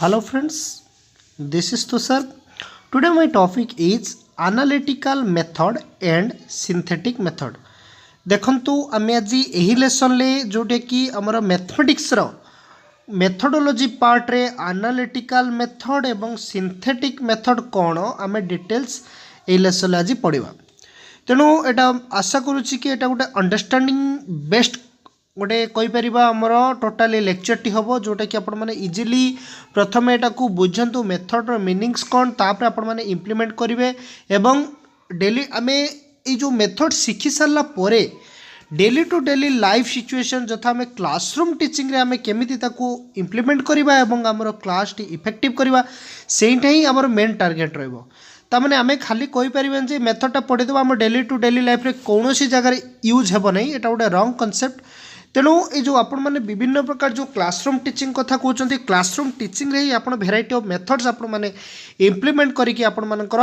Hello friends, this is Tushar. Today my topic is analytical method and synthetic method. देखंतु आमे आज एही lesson ले जोटे कि हमर मैथमेटिक्स रो मेथोडोलॉजी पार्ट रे एनालिटिकल मेथड एवं सिंथेटिक मेथड कोन आमे डिटेल्स एही लेसन आज पढिबा। तेणु एटा आशा करूची कि एटा गोटे अंडरस्टैंडिंग बेस्ट गोटे कहीपर आमर टोटाली लेक्चर टी हम जोटा कि आपण मैंने इजिली प्रथम एटा को बुझंतु मेथड मीनिंग्स कौन तापर आपण मैंने इम्प्लीमेंट करेंगे एवं डेली आमे ये जो मेथड शिखी सारा पर daily to daily life situation जथा आम क्लासरूम टीचिंग रे आमे केमिति ताकू इम्प्लीमेंट करवा एवं आमर क्लास टी इफेक्टिव करवा सेटा ही आमर मेन टार्गेट रहिबो। तामाने आमे खाली कहि परिबेन जे मेथडटा पढ़ी देबा आम डेली टू डेली लाइफ रे कोनोसी जगह यूज हेबो नै एटा गोटे रॉन्ग कांसेप्ट। तेणु ये जो आपण मैंने विभिन्न प्रकार जो क्लासरूम टीचिंग कथा कहते क्लासरूम टीचिंग रे ही आपण भेराइटी ऑफ मेथड्स आपण मैंने इम्प्लीमेंट करके आपण मानकर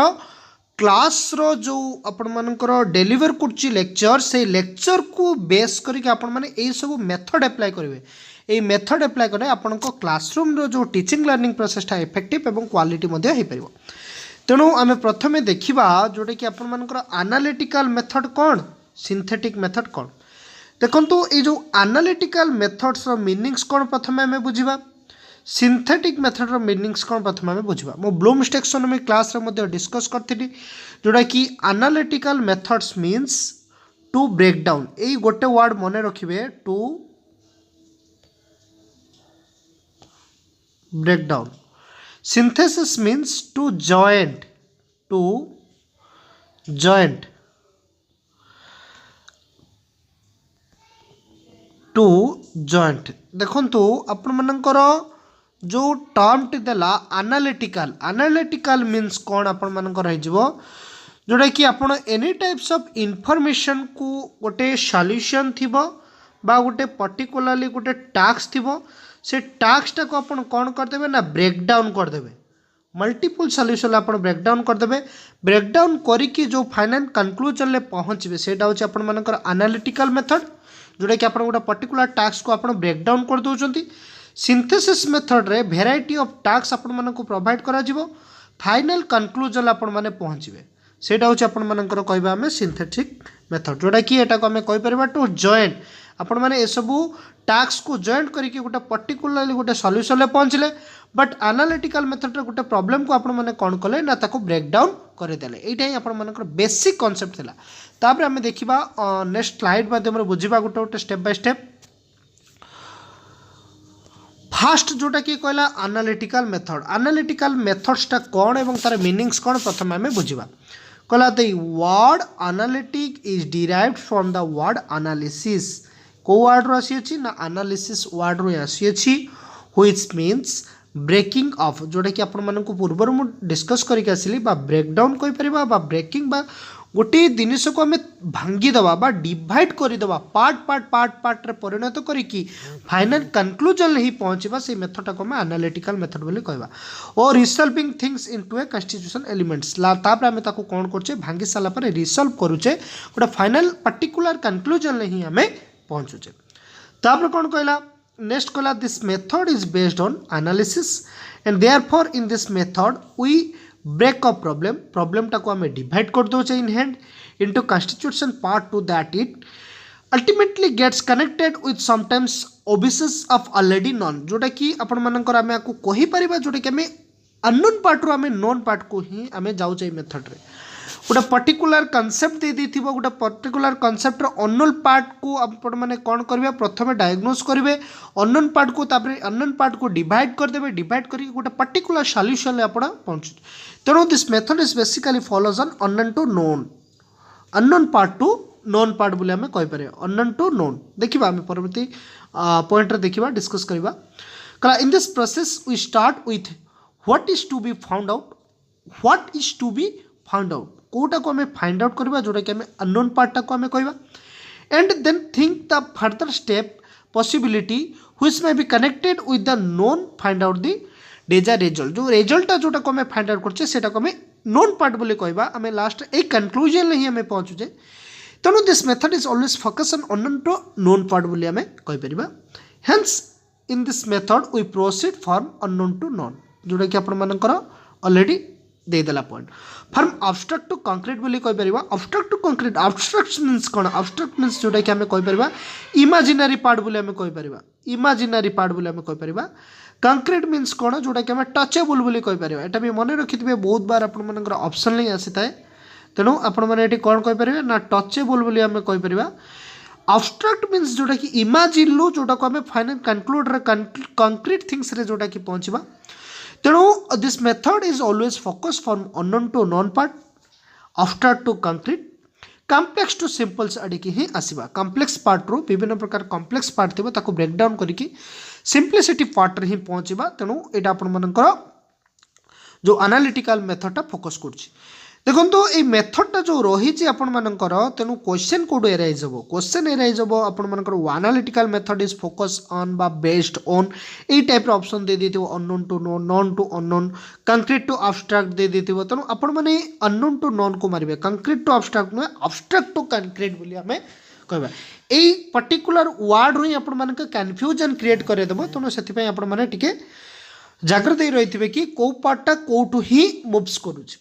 क्लास रो जो आपण मानकर डेलीवर करछि लेक्चर से लेक्चर को बेस करके आपण माने ए सब मेथड अप्लाई करेंगे। ये मेथड अप्लाई करें आपण क्लासरूम रो जो टीचिंग लर्निंग प्रोसेसटा इफेक्टिव एवं क्वालिटी मध्य हो पारिबो। तेणु आमे प्रथमे देखिबा जोटा कि आपण मानकर एनालिटिकल मेथड कौन सिंथेटिक मेथड कौन। देखंतु ये जो एनालिटिकल मेथड्स रो मीनिंग्स कौन प्रथम आम बुझा सिंथेटिक मेथड रो मीनिंग्स कौन प्रथम आम बुझा। मो ब्लूम्स टैक्सोनॉमी क्लास रे डिस्कस करथि जोटा कि analytical methods means to break down यही गोटे वर्ड मन रखिए to break down. Synthesis means to joint to joint. देखंतु आपण मानकर जो टर्म टी देला एनालिटिकल मीन्स कौन आपण मानकर रहिजबो जोटा कि आपण एनी टाइप्स ऑफ इंफॉर्मेशन को गोटे सॉल्यूशन थिबो बा गोटे पर्टिकुलरली गोटे टास्क थिबो से टास्कटा को आपण कौन कर देबे ना ब्रेक डाउन कर देबे मल्टीपल सॉल्यूशन आपण ब्रेक डाउन कर देबे। ब्रेक डाउन करिकि जो फाइनल कंक्लूजन ले पहुंचबे सेटा होची आपण मानकर एनालिटिकल मेथड जोटा कि आप गोटे पर्टिकुलर टास्क को आप ब्रेक डाउन कर दौरान। सिंथेसिस मेथड रे भेराइटी ऑफ टास्क आपण मानक प्रोवाइड करा जिवो फाइनल कंक्लूजन आपण माने पहुंचबे सेटा होची आपण मानकर कहबा हमें सिंथेटिक मेथड जोटा कि एटा को हमें कहि परबा टू जॉइंट आपण माने ए सबु टास्क को जॉइंट करके गोटे पर्टिकुलरली गोटे सॉल्यूशन ले पहुंचले बट एनालिटिकल मेथड रे गोटे प्रॉब्लम को आपण माने कोन कले ना ताको ब्रेक डाउन करे देले एटा ही आपण मानकर बेसिक कांसेप्ट थिला। तापर आमे देखिबा नेक्स्ट स्लाइड माध्यम रे बुझिबा गोटे गोटे स्टेप बाय स्टेप। फास्ट जोटा कि कहला एनालिटिकल मेथड्सटा कौन एवं तार मीनिंग्स कौन प्रथम आमे बुझिबा। कहला the word analytic is derived from the word analysis को वर्ड रो आसी अछि ना एनालिसिस वर्ड रो आसी अछि व्हिच मीन्स ब्रेकिंग ऑफ जोटा कि आपण मानक पूर्वर मु डिस्कस करके आसिली बा ब्रेक डाउन कहि परिबा बा ब्रेकिंग बा गोटे जिनिस को आम भांगीदवा बा डिवाइड करदेवा पार्ट रे परिणत करिकी फाइनल कंक्लूजन ही पहुँचवा से मेथडटा को एनालिटिकल मेथड बोली कहवा और रिसॉल्विंग थिंग्स इनटू ए कन्स्टिट्यूशन एलिमेंट्स तापर आम ताको कौन करछे भांगी साला पर रिसॉल्व करूचे गोटे फाइनल पर्टिकुलर कंक्लूजन ही आम पहुँचुचे। तापर कौन कहला नेक्स्ट कहला this method is based on analysis and therefore in this method we break a problem टाको आम डिवाइड कर दोचे in hand into constitution part to that it ultimately gets connected with sometimes obvious of already known जोटा कि आपण मानकर आमे आकु कहि परिबा जोटा कि आमे अननोन पार्ट रो आमे नोन पार्ट को ही आमे जाउचे मेथड रे गोटे पर्टिकुलर कॉन्सेप्ट दे देथिबो गोटे पर्टिकुलर कॉन्सेप्ट रो अननोन पार्ट को आपण माने कोन करबे प्रथमे डायग्नोस करिवे अननोन पार्ट को तापर अननोन पार्ट को डिवाइड कर देबे डिवाइड करी गोटे पर्टिकुलर सॉल्यूशन ले आपण पहुंच। तेणु this method is basically follows on unknown to known unknown part to known part बोले हमें कहि पारे अननोन टू नोन। देखिबा हमें परवर्ती पॉइंट रे देखिबा डिस्कस करिबा कला in this process we start with what is to be found out कोटा को हमें फाइंड आउट करबा जोटा कि हमें अननोन पार्ट को हमें कहबा and then think the further step possibility which may be connected with the known find out the desired result जो रिजल्ट जोटा को हमें फाइंड आउट करछे सेटा को हमें नोन पार्ट बोले कहबा हमें लास्ट ए कंक्लूजन ही हमें पहुंचुचे। तेणु this method is always focus on unknown to known part बोले हमें कहि परिबा। Hence in this method we proceed from unknown to known जोटा कि आपण मानकर ऑलरेडी देदेला point from abstract to concrete बोली कहि परिबा abstract to concrete abstract means कोन अब्स्ट्रैक्ट मींस जोटा कि हमें कहि परिबा इमेजिनरी पार्ट बोली हमें कहि परिबा इमेजिनरी पार्ट बोली हमें कहि परिबा कंक्रीट मींस कोन जोटा कि हमें टचेबल बोली कहि परिबा एटा भी मन रखिथिबे बहुत बार आपण मानकर ऑप्शन नहीं आसीताए तेणु आपण माने एटी कोन कहि परिबे ना टचेबल बोली हमें कहि परिबा अब्स्ट्रैक्ट मींस जोटा कि इमेजिन लो जोटा को हमें फाइनल कंक्लूड रे कंक्रीट थिंग्स रे जोटा कि पहुंचबा तेणु this method is always focus from unknown to known part abstract to concrete complex to simples आड़िकी ही आसवा कॉम्प्लेक्स पार्ट रू विभिन्न प्रकार कॉम्प्लेक्स पार्ट थी ताको ब्रेक डाउन करके सिंप्लिसिटी पार्ट रे ही पहुंचबा तेणु एटा आपण मानकर जो एनालिटिकल मेथडटा फोकस करछि देखो ये मेथडटा जो रही आपण मानकर तेणु क्वेश्चन कोड एराइज हम क्वेश्चन एराइज हम आपण मानकर analytical method is focus on बा based on a type option दे देथिबो unknown to known known to unknown concrete to abstract दे देथिबो तेणु आपण माने अननोन टू नॉन को मारिबे कंक्रीट टू अब्स्ट्रैक्ट नुहे अब्स्ट्रैक्ट टू कंक्रीट बोली हमें कहबा एई पर्टिकुलर वर्ड रो आपण मानक कंफ्यूजन क्रिएट करे देबो तेणु सेति पय आपण माने टिके जागृत रहिथिबे कि को पार्टटा कोठु ही मूव्स करूछि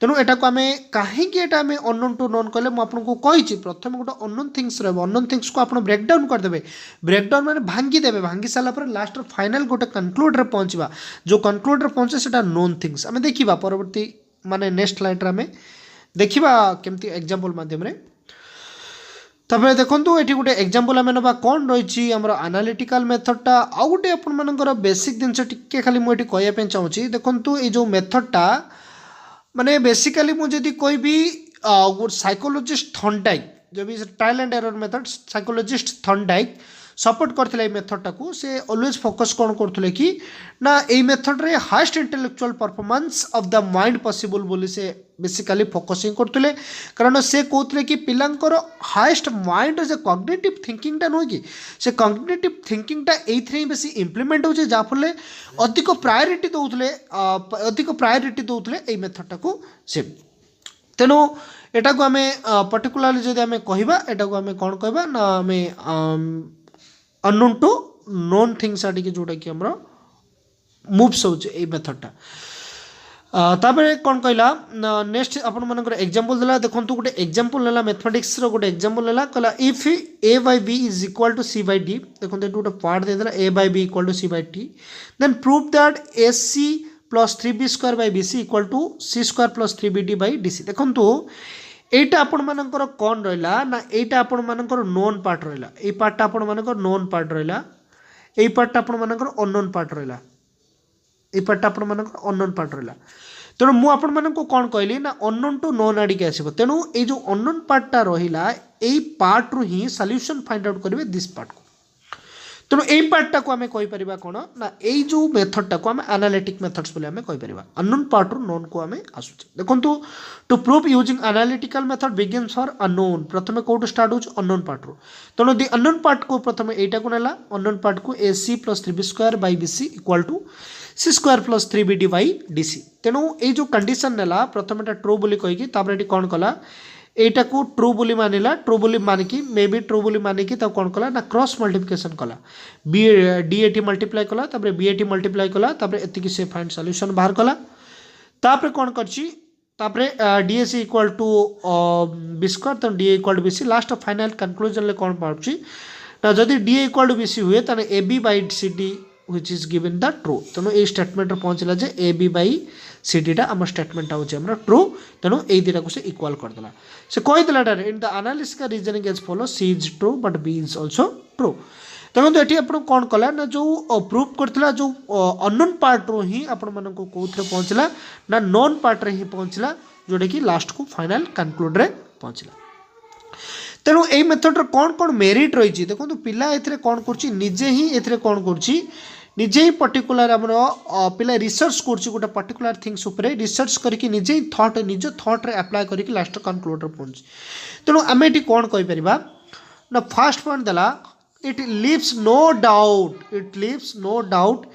तेणु एटा को आमे कहीं आम अननोन टू नोन कले मुझे कही प्रथम गोटे अननोन थिंग्स अननोन थिंग्स को आप ब्रेकडाउन करदे ब्रेकडाउन मैंने भांगीदेवे भांगी सारापर लास्ट फाइनाल गोटे कनक्लूड रे पहुँचवा जो कनक्लूड रे पहुँचे से नोन थिंग्स आम देखा परवर्ती माने नेक्स्ट स्लाइड रे आम देखा केमती एग्जांपल माध्यम रे तापर देखो ये गोटे एग्जांपल आम ना कौन रही आमर एनालिटिकल मेथडटा आउ गोटे आपर बेसिक जिनस टिके खाली मुझे कहवाई चाहूँगी देखो ये जो मेथडटा माने बेसिकली मुझे कहबी साइकोलोजिस्ट थॉर्नडाइक जो भी trial and error method psychologist Thorndike support करथिले मेथडटा को से ऑलवेज फोकस कौन करथिले कि ना ए मेथड रे highest intellectual performance of the mind possible बोली से बेसिकली फोकसिंग करथिले कारण से कहथिले कि पिलांकर हाईएस्ट माइंड जे कॉग्निटिव थिंकिंग टा नो कि से कॉग्निटिव थिंकिंग टा एथरे बेसी इंप्लीमेंट हो जे जाफले अधिक प्रायोरिटी दउथले ए मेथडटा को से तेनो एटा को हमें पर्टिकुलरली जदि हमें कहबा एटा को हमें कोन कहबा ना हमें अननोन टू नोन थिंग्स आड़िके जोटा कि हमरो मूव्स होचे ए मेथडटा तापर कौन कहला नेक्स्ट आपण मानकर एग्जांपल देला देखंतु गोटे एग्जांपल लेला मैथमेटिक्स रो गोटे एग्जांपल लेला कहला if a by b is equal to c by d देखंतु एटू गोटे पार्ट दे देला a by b equal to c by t then prove that ac plus 3b square by bc equal to c square plus 3bd by dc देखंतु एटा आपण मानकर कौन रहिला ना एटा आपण मानकर नोन पार्ट रहिला ए पार्टटा आपण मानकर नोन पार्ट रहिला ए पार्टटा आपण मानकर अननोन पार्ट रहिला ए पार्टटा आपण मानकर अननोन पार्ट रहिला तेणु मु आपण मानको कौन कहली ना अननोन टू नोन आड़िके आसीबो तेणु ए जो अननोन पार्टटा रहिला ए पार्ट रु ही सॉल्यूशन फाइंड आउट करिवे दिस पार्ट को तेणु यही पार्टा को आम कहीपर कौन ना यही जो मेथडटा को आम एनालिटिक मेथड्स बोली आम कहीपर अननोन पार्ट रु नोन को आम आसुचे देखो to prove using analytical method begins for unknown प्रथम कौटू स्टार्ट हो अननोन पार्ट रु तेणु दि अननोन पार्ट को प्रथम एटा को नेला अननोन पार्ट को A C plus 3b square by BC equal to C square plus 3bd by DC तेणु ये जो कंडीशन नेला प्रथम एटा ट्रू बोली कहीकि तापर एटी कौन कला एटा को ट्रू बोली मानिला ट्रू बोली मानिकी मे बी ट्रू बोली मानिकी तब कौन कला ना क्रॉस मल्टिप्लिकेशन कला बी डी एटी मल्टीप्लाई कला तापर बी एटी मल्टीप्लाई कला तापर एतिकी से फाइंड सॉल्यूशन बाहर कला तापर कौन करची तापर DAC equal to B square तो D equal to BC last final conclusion ले कौन पाउची ना जदि डी इक्वल टू बीसी हुए ताने A B by C D which is given the true तेणु ये स्टेटमेंट पहुँचला जे A B by C D आम स्टेटमेंट हूँ ट्रू तेणु ये दुटा को से इक्वाल करदेला से कहीदेला direct in the analysis reasoning as follow C is true but B is also true देखो ये आप कौन कला ना जो प्रूफ करथिला जो अननोन पार्ट रू ही आपण मानक कौन पहुँचला ना नॉन पार्ट रे ही पहुँचला जोटा कि लास्ट को फाइनल कनक्लूड रे पहुँचला तेणु यही मेथड कौन कौन मेरिट रही देखो पिला ए कौन कर निजे ही ए कौन कर निजे ही पर्टिकुलर आम पिला रिसर्च कर गोटे पर्टिकुलर थिंग्स उपरे रिसर्च करके निजे ही थॉट निज थॉट रे अप्लाई करके लास्ट कनक्लूड रे पहुँच तेणु आम ये कौन कहीपर ना फास्ट पॉइंट देला it leaves no doubt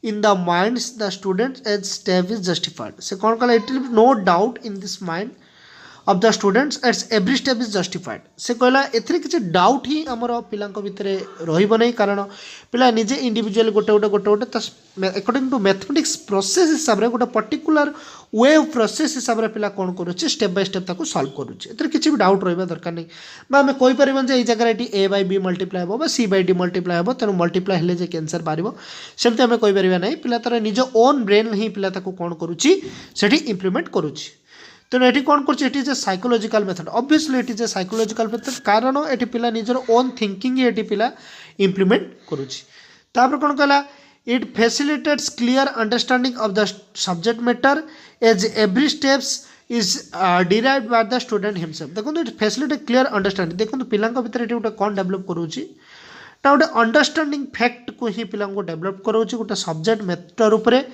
in the minds the students as step is justified से कौन कहला it leaves no doubt in this mind of the students at every step is justified से कहला एथिरे किसी डाउट ही हमर पिलांक भितरे रहिबो नै कारण पिला निजे इंडिविजुअल गोटे अकॉर्डिंग टू मैथमेटिक्स प्रोसेस हिसाब रे गोटे पर्टिकुलर वे ऑफ प्रोसेस हिसाब रे पिला कोन करूची स्टेप बाय स्टेप ताको सॉल्व करूची एथिरे किसी भी डाउट रहिबा दरकार नै बा हमें कोइ परिबन जे ए जगह eighty a by b multiply होबो बा c by d मल्टीप्लाई होबो तेनु मल्टीप्लाई हेले जे आंसर बारिबो सेमते हमें कोइ परिबा नै पिला तार निज ओन ब्रेन ही पिला ताको कोन करूची सेठी इंप्लीमेंट करूची तेणु ये कौन कर it is A psychological method obviously it is A psychological method कारण ये पिला निजर ओन थिंकिंग ये पिला इंप्लीमेंट करुच्ची कौन कहला it facilitates clear understanding of the subject matter as every steps is derived by the student himself देखो इट फैसिलिटेट क्लियर अंडरस्टैंडिंग देखो पिला भीतर ये गोटे कौन डेवलप करुच्ची गोटे अंडरस्टैंडिंग फैक्ट को ही पिला डेवलप करुच्ची गोटे सब्जेक्ट मैटर उपरे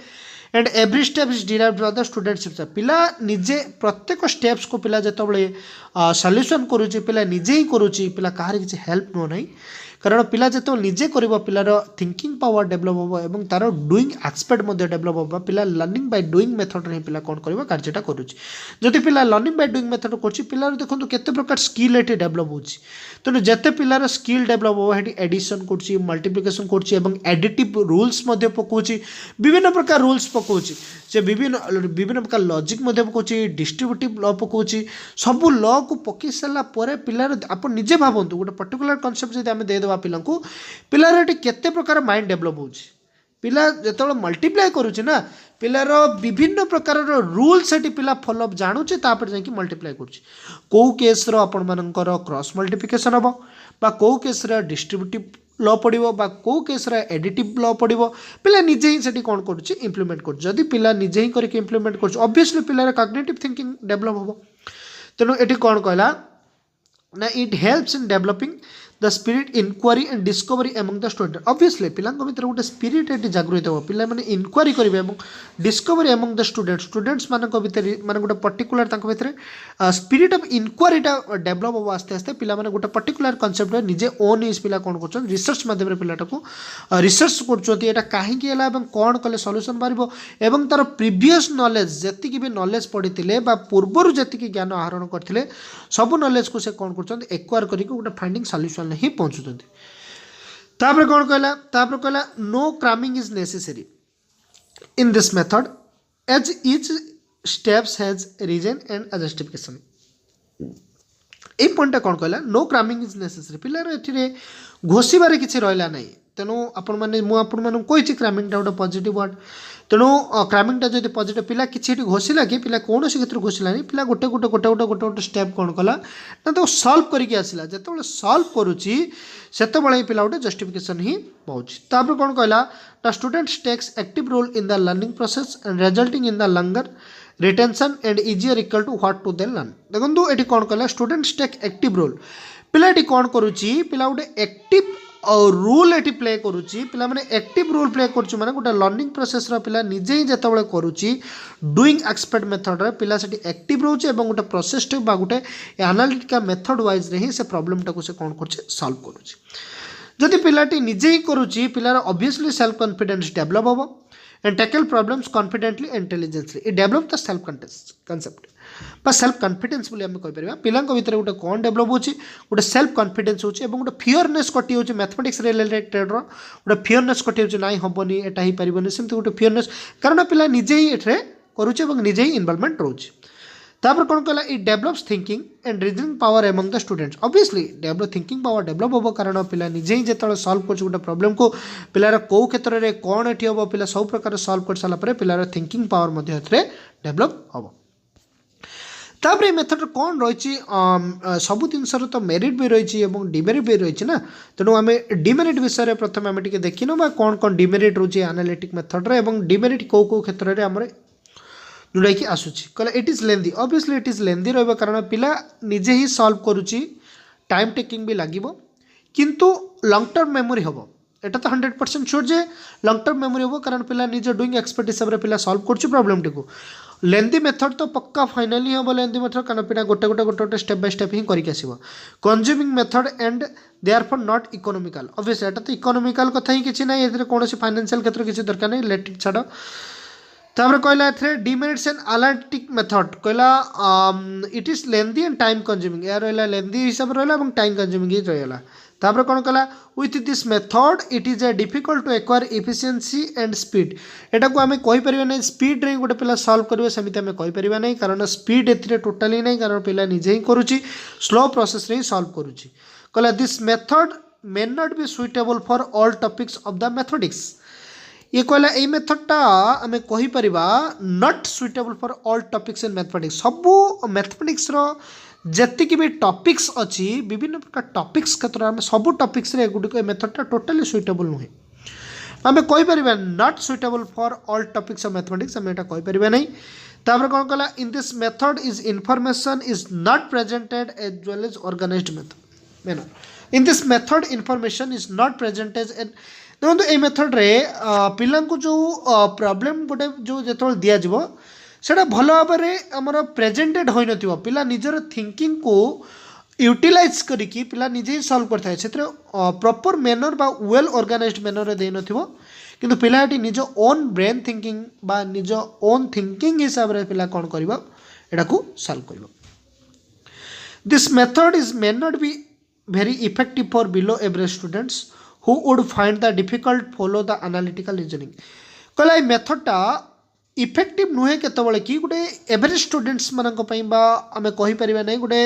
and every step is derived by the students पिला निजे प्रत्येक स्टेप्स को पिला जिते सल्यूशन करुच्ची पिला निजे ही करुच्ची पिला कहार किसी हेल्प नुह ना कारण पिला जो निजे कर पिलार थिंकिंग पावर डेभलप हम और तार डुईंग एक्सपर्ट डेभलप हम पिला लर्निंग बाय डुईंग मेथड रे पिला कौन कर कार्यटा करुच्ची जदि पिला लर्निंग बाय डुईंग मेथड कर पिलार देखो केते प्रकार स्किल ये डेभलप हो तेणु जिते पिलार स्किल डेभलप हम ये एडिशन कर मल्टीप्लिकेशन कर एडिटिव रूल्स पकाउची विभिन्न प्रकार रूल्स पकाउची से विभिन्न प्रकार लॉजिक पकाउची डिस्ट्रीब्यूटिव लॉ पकाउची सबू लॉ को पकई सारा पिलार आप निजे भावतु गोटे पर्टिकुलर कॉन्सेप्ट जब आम देदेवा पिला पिलार केते प्रकार माइंड डेभलप होची पिला जो मल्टीप्लाई करुच्ची ना पिलार विभिन्न प्रकार रूल्स से पिला फॉलोअप जानूचे तापर जाकि मल्टीप्लाई करुच्ची कौ केस आपण मानकर क्रॉस मल्टीप्लिकेशन हम बा कौ केस डिस्ट्रीब्यूटिव लॉ पड़ो बा कौ केस एडिटिव लॉ पड़ो पिला निजे ही सेठी कौन करुच्ची इंप्लीमेंट कर जदि पिला निजे ही करके इंप्लीमेंट कर ऑब्वियसली पिलार कॉग्निटिव थिंकिंग डेभलप हम तेणु ये कौन कहला ना it helps in developing the spirit inquiry and discovery among the student obviously पिला भीतर गोटे स्पिरिट ये जागृत हो पिला माने इनक्वारी करेंगे डिस्कवरी एमंग द स्टूडेंट्स मान भीतर माने गोटे पर्टिकुलर भीतर स्पिरिट ऑफ इनक्वारीटा डेभलप हम आस्ते आस्ते पिला माने गोटे पर्टिकुलर कॉन्सेप्ट निजे ओन इज पिला कौन कर रिसर्च माध्यम पिलाटा को रिसर्च कर कहीं कौन कले सल्यूशन बाहर एवं तार प्रीवियस नॉलेज जी भी नॉलेज पढ़ी पूर्वर जी ज्ञान आहरण करते सब नॉलेज को से कौन कर एक्वायर करके गोटे फाइंडिंग सल्यूशन ही पहुंचुंट कौन कहला no cramming is necessary in this method as each steps has reason and justification ये पॉइंटा कौन कहला नो क्रामिंग इज नेसेसरी पिलार ये घोषिबार किसी रहा ना तेणु मुझे क्रामिंगटा गोटे पॉजिटिव वर्ड तेणु क्रामिंगटा जो पॉजिटिव पिला किसी घोषिला कि पिला कौन क्षेत्र घोषिला नहीं पिला गोटे गोटे गोटे गोटे गोटे गोटे स्टेप कौन कला ना तो सॉल्व करके आसला जो सॉल्व करुच्ची से पिला गोटे जस्टिफिकेशन ही पाँच कौन कहला the students takes active role in the learning process and resulting in the longer retention and easier equal to what to then learn देखो ये कौन कहला स्टूडेंट्स टेक एक्टिव रोल पिला कौन करुच्ची पिला गोटे एक्टिव और रूल ये प्ले करुच्ची पिला माने एक्टिव रोल प्ले करुच्ची माने गोटे लर्निंग प्रोसेस पिला निजे ही जिते करुच्ची डुईंग एक्सपर्ट मेथड रे पिला सेठी एक्टिव रोचे और गोटे प्रोसेस बा गोटे एनालिटिकल मेथड वाइज रे ही से प्रॉब्लम टाको से कौन कर सॉल्व करुच्ची जदि पिलाटी निजे ही करुच्ची पिलार ऑब्वियसली सेल्फ कॉन्फिडेंस डेभलप हम and tackle problems confidently intelligently it develop the self concept बा सेल्फ कॉन्फिडेंस बोली आम कहीपर पिला भीतर गोटे कौन डेभलप होची गोटे सेल्फ कॉन्फिडेंस होची एवं गोटे फियरनेस कटि होची मैथमेटिक्स रिलेटेड गोटे फियरनेस कटि होची नाई हबनी एटा ही परिबनी सेमती गोटे फियरनेस कारण पिला निजे ही एठरे करूची एवं निजे ही इन्वॉल्वमेंट रोची तापर कौन कहला it develops thinking and reasoning power among the students obviously develop thinking power develop हम कारण पिला निजे ही जो सॉल्व कर गोटे प्रॉब्लम को पिलार कौ क्षेत्र में कौन ये हम पिला सब प्रकार सॉल्व कर सारापर पिलार थिंकिंग पावर डेभलप हम तापर ये मेथड कौन रही सब जिनसर तो मेरिट भी रही डिमेरिट भी रही ना तेणु आम डिमेरिट विषय प्रथम आम देखिन कौन कौन डिमेरिट रोचे एनालिटिक मेथड रे डिमेरिट कौ कौ क्षेत्र में आम जोड़ा कि आसूची कहला it is lengthy obviously it is lengthy रहा कारण पिला निजे ही सॉल्व करुच्ची टाइम टेकिंग भी लगे किंतु लॉन्ग टर्म मेमोरी हम एटा तो 100% श्योर जे लॉन्ग टर्म मेमोरी हम कारण पिला निजे डुईंग एक्सपर्ट हिसाब से पिला सॉल्व कर प्रॉब्लम टी लेंदी मेथड तो पक्का फाइनाली हम लेंदी मेथड कारण पिला गोटे गोटे गोटे गोटे स्टेप बाय स्टेप ही करके आसो consuming method and therefore not economical obviously एटा तो इकोनॉमिकल कथा ही किसी ना ये कौन फाइनेंशियल क्षेत्र किसी दरकार नहीं लेट इट छाड़ तापर कहला एथरे डिमेरिट्स एंड एनालिटिक मेथड कहला it is lengthy and time consuming या रहला लेंथी हिसाब रहला एवं टाइम कंज्यूमिंग ही रहला तापर कौन कहला with this method it is a difficult to acquire efficiency and speed एटा को हमें कहि परिबा नै स्पीड रे गोटे पिला सॉल्व करबे समिति हमें कहि परिबा नै कारण स्पीड एथिरे टोटली नै कारण पिला निजे ही करूची स्लो प्रोसेस रे सॉल्व करूची कहला this method may not be suitable for all topics of the mathematics ये कहला ए मेथडटा आमे कहि परिबा not suitable for all topics in mathematics सबु मैथमेटिक्स रो जतिक भी टॉपिक्स अछि विभिन्न प्रकार टॉपिक्स क्षेत्र में सबु टॉपिक्स रे गुडी मेथडटा टोटली सुइटेबल नुहे आमे कहि परिबा not suitable for all topics of mathematics आमे एटा कहि परिबा नै तापर कोन कहला in this method is information is not presented as well as organised manner in this method information is not presented and देखो ये मेथड रे पिला को जो प्रॉब्लम गोटे जो जो दि जाव से भल भाव में आमर प्रेजेंटेड हो न पिला निजर थिंकिंग को यूटिलाइज करिकी पिला निजे ही सॉल्व करता है से प्रॉपर मैनर बा वेल ऑर्गेनाइज्ड मैनर दे नथिबो किंतु पिला एटी निज ओन ब्रेन थिंकिंग बा निज ओन थिंकिंग हिसाब रे पिला कोन करबो एटा को सॉल्व करबो this method is may not be very effective for below average students who would find the difficult follow the analytical reasoning कहला ए मेथड टा इफेक्टिव नुहे केतबळे कि गुटे एवरेज स्टूडेंट्स मानक पई बा हमें कहि परिबा नै गुटे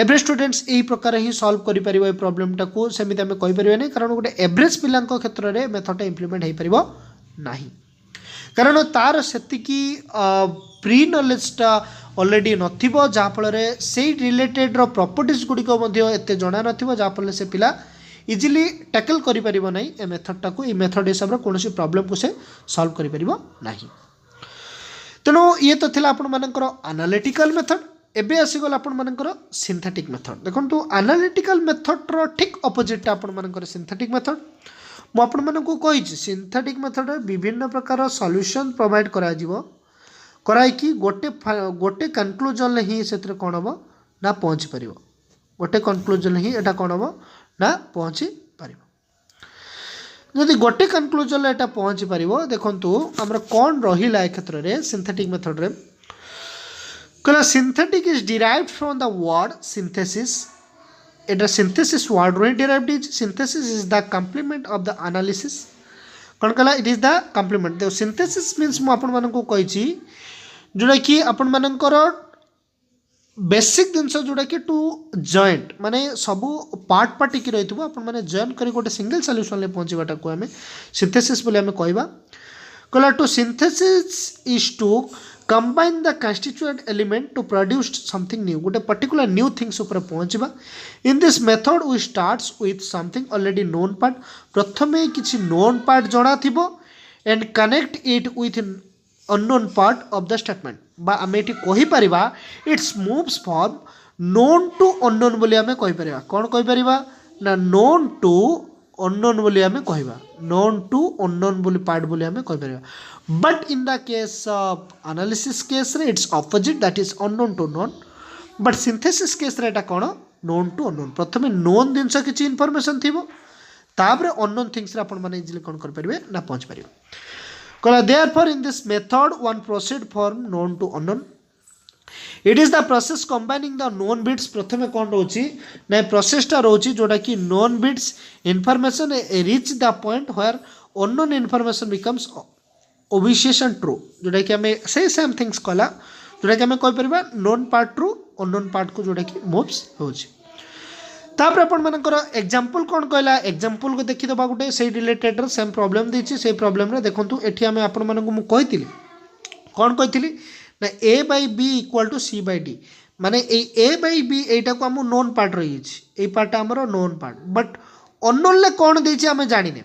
एवरेज स्टूडेंट्स एही प्रकार ही सॉल्व करि परिबो ए प्रॉब्लम टा को सेमिति हमें कहि परिबा नै कारण गुटे एवरेज पिलांक क्षेत्र रे मेथड टा इंप्लीमेंट हे परिबो नाही कारण तार सेति की प्री नॉलेज टा ऑलरेडी नथिबो जा फल से रिलेटेड रो प्रॉपर्टीज गुडी को मध्य एते जणा नथिबो जा फल से पिला इजीली टैकल करि परिबो नै ए मेथड टा को ए मेथड हिसाब रे कोनोसी प्रॉब्लम को से सॉल्व करि परिबो नाही तेनो ये तो थिला आपण मानकर एनालिटिकल मेथड एबे आसी गला आपण मानकर सिंथेटिक मेथड देखंतु एनालिटिकल मेथड रो ठीक ऑपोजिट आपण मानकर सिंथेटिक मेथड मु आपण मानकु कहि सिंथेटिक मेथड रे विभिन्न प्रकार सॉल्यूशन प्रोवाइड करा जिवो कराई कि गोटे गोटे कनक्लूजन ही से कौन हम ना पहुँची पार गोटे कनक्लूजन ही एटा कौन हम ना पहुँची पार जदि गोटे कनक्लूजन एटा पहुँची पार देखु आमर कौन रहा ए क्षेत्र में सिंथेटिक मेथड रे कहला synthetic is derived from the word synthesis एटा सिंथेसिस वर्ड रो derived is synthesis is the complement of the analysis कौन कहला इट इज द कम्प्लीमेंट देखो सिंथेसिस मीन्स मु आपण मानकु कहिछि जोड़ा कि आपण मानकर बेसिक जिनस जोड़ा कि टू जॉइंट माने सबू पार्ट पार्ट की रही आपण माने जॉइन करी गोटे सिंगल सॉल्यूशन ले पहुंचवाटा को हमें सिंथेसिस बोले हमें कहबा कहला to synthesis is to combine the constituent element to produce something new गोटे पर्टिकुलर न्यू थिंग्स ऊपर पहुंचबा in this method we starts with something already known part प्रथमे किछि नोन पार्ट जणा थिबो and connect it with unknown part of the statement बा आमे एटी कहि परिबा it's moves from known to unknown बोली आमे कहि परिबा कोन कहि परिबा ना नोन टू अननोन बोली आमे कहिबा नोन टू अननोन बोली पार्ट बोली आमे कहि परिबा but in the case of analysis case रे it's opposite that is unknown to known but synthesis case रे एटा कोन नोन टू अननोन प्रथमे नोन जिंस किछि इंफॉर्मेशन थिबो ताबरे अननोन थिंग्स रे आपण माने इजीली कोन कर परिबे ना पहुंच परिबे therefore in this method one proceed from known to unknown it is the process combining the known bits प्रथमे कोन रोची नै प्रोसेस टा रोची जोडा कि known bits information reach the point where unknown information becomes obvious and true जोडा कि हमें से same things कला जोडा कि हमें कहि परबा known part true unknown part को जोडा कि moves होची तापर आपण मानकर एग्जांपल कोन कहला एग्जांपल को देखि दबा गुटे से रिलेटेड सेम प्रॉब्लम देछि से प्रॉब्लम रे देखंतु एठी हमें आपण मानकु मु कहितिली कोन कहितिली ना a by b equal to c by d माने ए a बाय b एटा को हम नोन पार्ट रही छि ए पार्ट हमरो नोन पार्ट बट अननोन ले कोन देछि हमें जानिने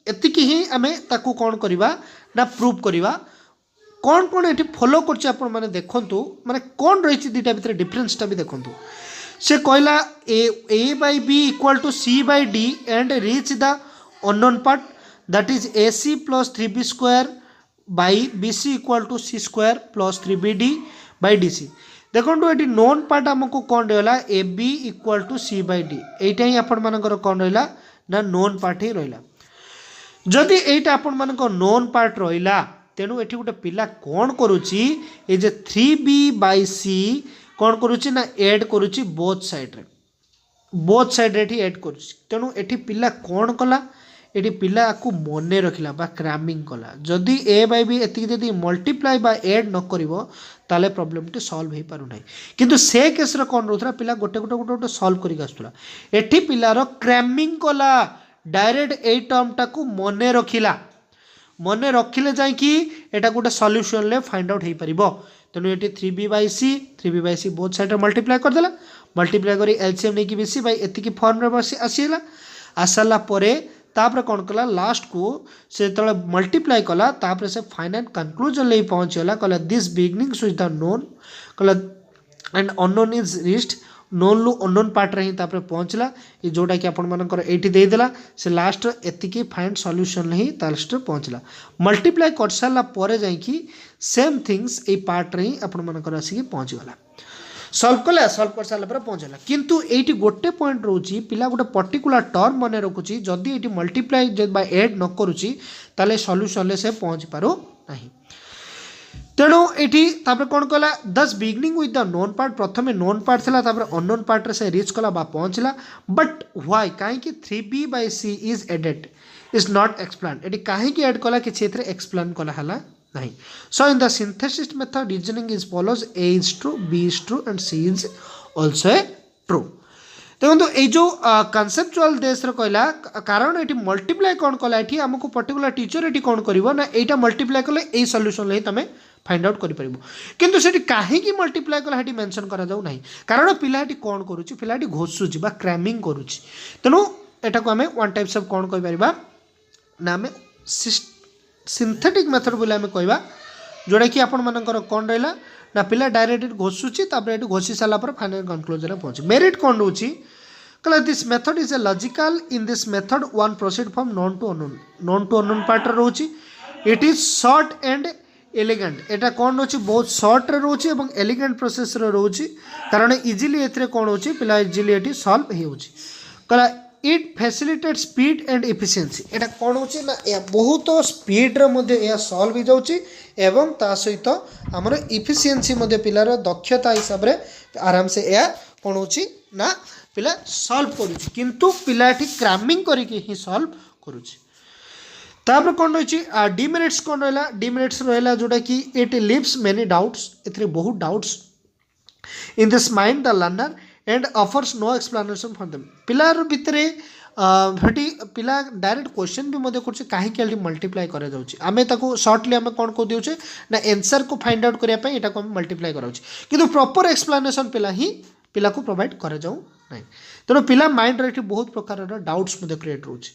एतिकी ही हमें ताकू कोन करबा ना प्रूव करबा कोन कोन एठी फॉलो करछि आपण माने देखंतु माने कोन रही छि दीटा भीतर डिफरेंस टा भी देखंतु से कहला a by b equal to c by d and reach the unknown part that is ac plus 3b square by bc equal to c square plus 3bd by dc देखो ये नोन पार्ट आमको कौन रहा ab equal to c by d एटा ही आपण मानकर कौन रहा ना नोन पार्ट ही रहा जदि एटा आपण मानक नोन पार्ट रहा तेणु एठी गोटे पिला कौन करुच्ची ये जे 3b/c कौन करुच्ची ना एड करुच्ची बोथ साइड रे एड करुच्ची। तेणु एठी पिला कौन कला एठी पिला को मने रखिला बा क्रैमिंग कला। जदि ए बाय बी एति जदि मल्टीप्लाई बा एड न करिवो ताले प्रॉब्लम टी सॉल्व हे पारु नै। किंतु से केस रे कोन रहउथरा पिला गोटे गोटे गोटे गोटे सॉल्व करि आसुला। एठी पिला रो क्रैमिंग कला डायरेक्ट ए टर्म टा को मने रखिला। मने रखिले जाय कि एटा गोटे सॉल्यूशन ले फाइंड आउट हे परिबो। तेणु ये 3b/c बोथ साइड मल्टीप्लाई कर देला। मल्टीप्लाई करी एलसीएम नहीं कि बीसी बाई एति फॉर्म रे बसी आसीला। आसला परे तापर कौन कला लास्ट को से तले मल्टीप्लाई कला तापर से फाइनल कंक्लूजन ले पहुंचला। कला this beginning with the known कला and unknown is reached known लु अननोन पार्ट रे तापर पहुंचला। ये जोटा कि आपण मानकर एठी दे देला से लास्ट एतिकी फाइंड सॉल्यूशन ही लास्ट पहुंचला। मल्टीप्लाई कर साला परे जाई कि सेम थिंग्स ए पार्ट रे आपण मानकर आसी पहुंच गला। सॉल्व कर सारा पर पहुँचला। किंतु एटी गोटे पॉइंट रोची पिला गोटे पर्टिकुलर टर्म मन रखुची जदि एटी मल्टीप्लाई बाय एड न करुची ताले सॉल्यूशन ले से पहुँच पारो नहीं। तेणु एटी तापर कौन कला दस beginning with the known part प्रथमे नोन पार्ट थिला तापर अननोन पार्ट रे से रीच कला बा पहुँचला। बट व्हाई काहे कि 3b/c is added is not explain एटी काहे कि ऐड कला कि एथरे एक्सप्लेन कला हला नहीं। So in the synthesis method reasoning is follows a is true, b is true and c is also true। देखो ये जो कनसेप्चुअल देश कहला कारण ये मल्टीप्लाई कौन कला ये आमको पर्टिकुलर टीचर ये कौन कर ना यहाँ मल्टीप्लाई कले यही सॉल्यूशन ले तुम फाइंड आउट कर किंतु से कहीं मल्टीप्लाई कला ये मेंशन करा जाऊ नहीं कारण पिला कौन करुच्ची पिला घोषुची बा क्रैमिंग करुच्ची। तेणु एटा को आम वन टाइप्स ऑफ कौन कह पार ना आम सिंथेटिक मेथड बोले आम कहवा जोड़ा कि आपण मानकर कौन रहा ना पिला डायरेक्ट घोषुची तापर ये घोषी सारा पर फाइनल कंक्लूजन पहुंचे। मेरिट कौन रोची कहला this method is a logical in this method one proceed from known to unknown part रोची। It is short and elegant एटा कौन रोची बहुत शॉर्ट रे रोची एवं एलिगेंट प्रोसेस रे रोची कारण इजिली एथरे कौन होची पिला इजिली एटी सॉल्व हे होची। कहला it facilitate speed and efficiency एटा कौन होची ना या बहुत स्पीड रे मध्ये या सॉल्व हो जाउची एवं ता सहित हमर इफिशिएंसी मध्ये पिलार दक्षता हिसाब रे आराम से या कौन होची ना पिला सॉल्व करूची किंतु पिला एठी क्रैमिंग करिके ही सॉल्व करूची। तापर कौन रही डिमेरिट्स कौन रहा डिमेरिट्स रहा जोटा कि इट लिव्स मेनी डाउट्स एथरे बहुत doubts in this mind the learner and offers no explanation for them पिलार भितरे भटी पिला डायरेक्ट क्वेश्चन भी मध्य करछे काहे के मल्टीप्लाई करा जाउची आमे ताको शॉर्टली आमे कोन को दिउछे ना आंसर को फाइंड आउट करिया पई एटा को हम मल्टीप्लाई कराउची किंतु प्रॉपर एक्सप्लेनेशन पिला को प्रोवाइड करा जाऊ नहीं। तेणु पिला माइंड रे बहुत प्रकार डाउट्स मध्य क्रिएट होउची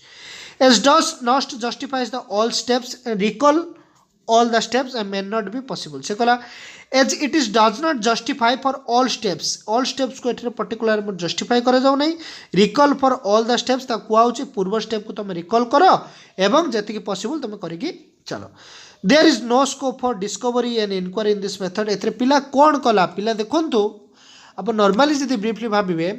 as does not justifies the all steps and recall all the steps and may not be possible से कहला as it is does not justify for all steps को एठरे पर्टिकुलर जस्टिफाई करा जाऊ नहीं recall for all the steps ता कुआ होची पूर्व स्टेप को तुम रिकॉल करो एवं जति पॉसिबल तुम करिकी चलो। there is no scope for discovery and inquiry in this method एथरे पिला कोन कला पिला देखंतु अब नॉर्मली जति ब्रीफली भाबिबे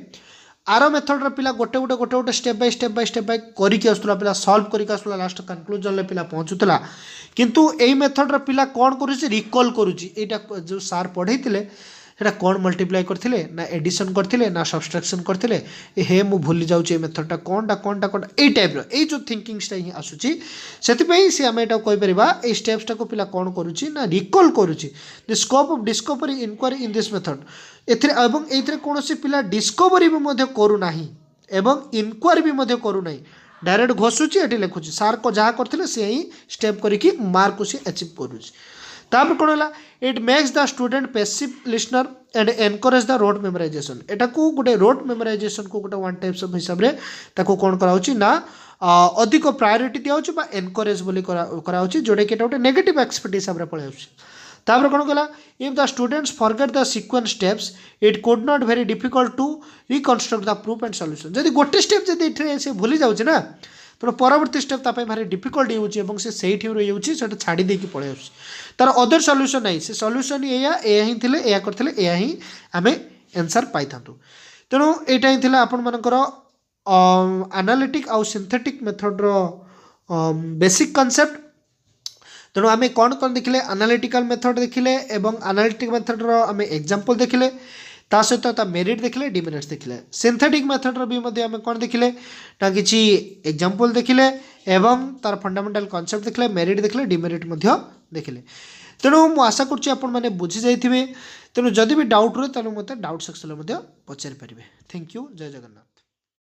आर मेथड रे पिला गोटे गोटे गोटे गोटे स्टेप बाय करिके आसुला पिला सॉल्व करिके आसुला लास्ट कंक्लूजन ले पिला पहुंचुतला किंतु एई मेथड रे पिला कोन करूची रिकॉल करूची एटा जो सार पढैतिले सेटा कोन मल्टीप्लाई करथिले ना एडिशन करथिले ना सब्सट्रैक्शन करथिले हे मु भूली जाउची ए मेथड टा कोनटा एई टाइप रो एई जो थिंकिंग स्टा ही आसुची सेति पई से हम एटा कहि परिबा ए स्टेप्स टा को पिला कोन करूची ना रिकॉल करूची the scope of discovery inquiry in this method एथरे एवं एथरे कोनोसी पिला डिस्कवरी भी मध्ये करू नाही एवं इंक्वायरी भी मध्ये करू नाही डायरेक्ट घोषुची एठी लिखुची सार को जहा करथिले से ही स्टेप करिकी मार्क को से अचीव करूची। तापर कोन होला it makes the student passive listener and encourage the road memorisation एटा को गोटे रोड मेमोराइजेशन को गोटे वन टाइप्स ऑफ हिसाब रे ताको कोन कराउची ना अधिक प्रायोरिटी दियाउची बा एनकरेज बोली कराउची जोडे केटा गोटे नेगेटिव एक्सपेक्ट हिसाब रे पळाउची। तापर कोन कला if the students forget the sequence steps it could not very difficult to reconstruct the proof and solution जदी गोटे स्टेप जदी इठरे से भूली जाउची ना तो परवर्ती स्टेप तापे भारी डिफिकल्ट होउची एवं से सेही ठिरो होउची सेटा छाडी देकी पळे आउची तार अदर सॉल्यूशन नाही से सॉल्यूशन एया ही थिले एया करथिले एया ही हमें आंसर पाई थांतु। तेणु एटा ही थिला आपण मानकर एनालिटिक आउ सिंथेटिक मेथड रो बेसिक कांसेप्ट। तेणु आम कौन कौन देखिले एनालिटिकल मेथड देखिले एवं एनालिटिक मेथड आम एग्जांपल देखिले ता सहित ता मेरिट देखिले डिमेरिट्स देखिले सिंथेटिक मेथड भी आम कौन देखिले ना किसी एग्जांपल देखिले एवं तार फंडामेंटल कॉन्सेप्ट देखिले मेरिट देखिले डिमेरिट देखिले तेणु मु आशा करुच्ची आपण मैंने बुझी जाइथिबे तेणु जदि भी डाउट हुए तेणु मते डाउट सेक्शन में पचारि पारिबे थैंक यू जय जगन्नाथ।